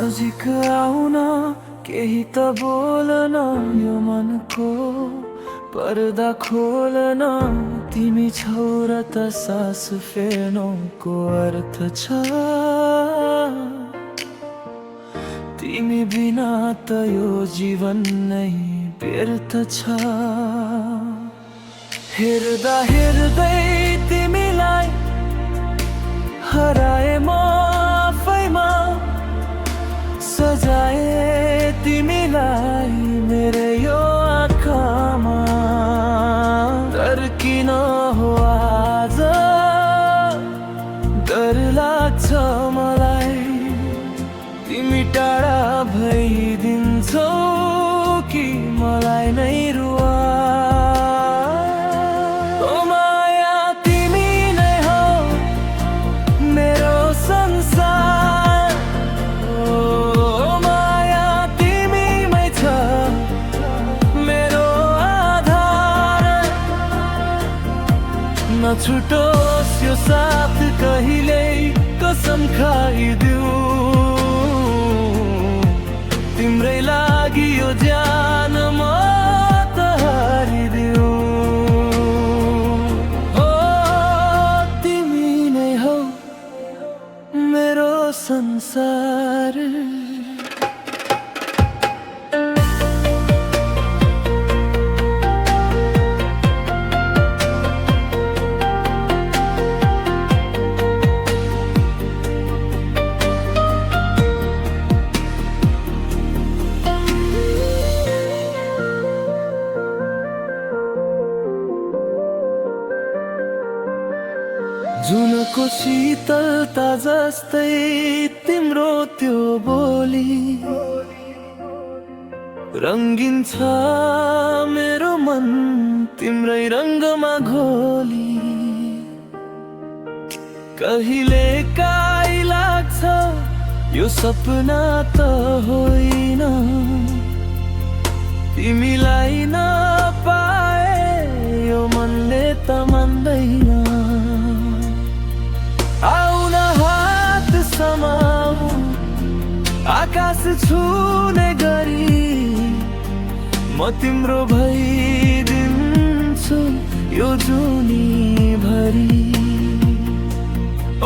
नजिक आउन केही त बोलन यो मनको पर्दा खोलन तिमी छौ र त सास फेर्नुको अर्थ छ तिमी बिना त यो जीवन नै व्यर्थ छ हेर्दा हेर्दै तिमीलाई हराए म आफैमा सजाए तिमीलाई मेरो यो आँखामा डर किन हो आज डर लाग्छ मलाई तिमी टाढा भइदिन्छौ कि मलाई नै रुवा नछुटोस् यो साथ कहिल्यै कसम खाइदिऊ तिम्रै लागि यो ज्यान म त हारिदिऊ हो तिमी नै हौ मेरो संसार जुनको शीतलता जस्तै तिम्रो त्यो बोली रङ्गिन छ मेरो मन तिम्रै रङ्गमा घोली कहिले काई लाग्छ यो सपना त होइन तिमीलाई नपाए यो मनले त मान्दैन आउन हात समाऊ आकाश छुने गरी म तिम्रो भइदिन्छु यो जुनी भरि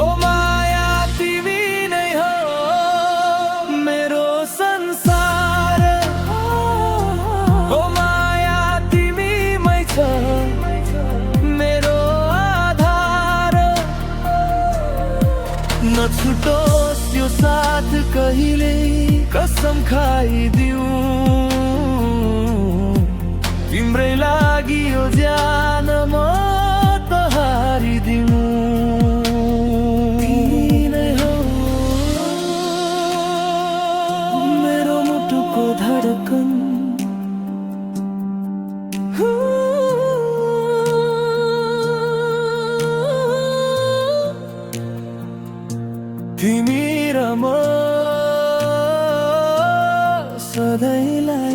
ओ माया तिमी नै हो मेरो संसार ओ माया तिमीमै छ नछुटोस् यो साथ कहिल्यै कसम खाइदिऊ तिम्रै लागि यो ज्यान म त हारिदिऊ तिमी नै हौ मेरो मुटुको धडकन तिमी र म सधैँलाई